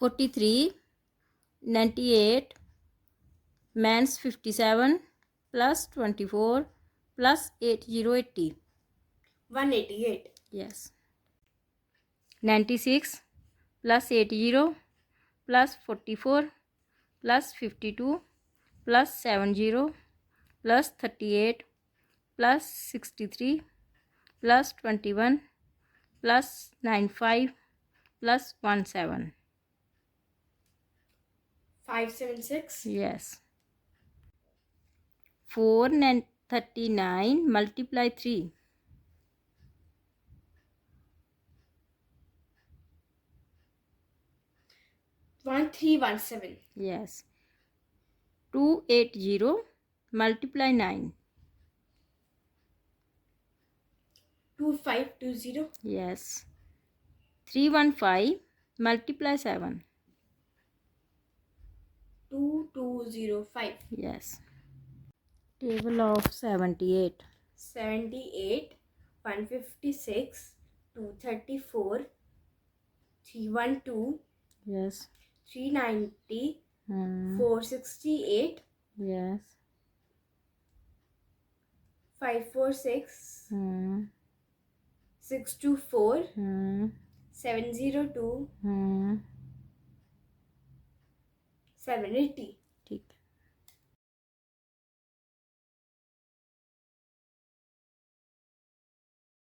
43, 98, man's 57 plus 24 plus 8080. 188. Yes. 96 plus 80 plus 44 plus 52 plus 70 plus 38 plus 63 plus 21 plus 95 plus 17. 576. Yes. 439 multiply 3. 1317. Yes. 280 multiply 9. 2520. Yes. 315 multiply 7. 2205. Yes. Table of 78. 78. 156. 234. 312. Yes. 390. Hmm. 468. Yes. 546. Hmm. 624. Hmm. 702. Hmm. 780.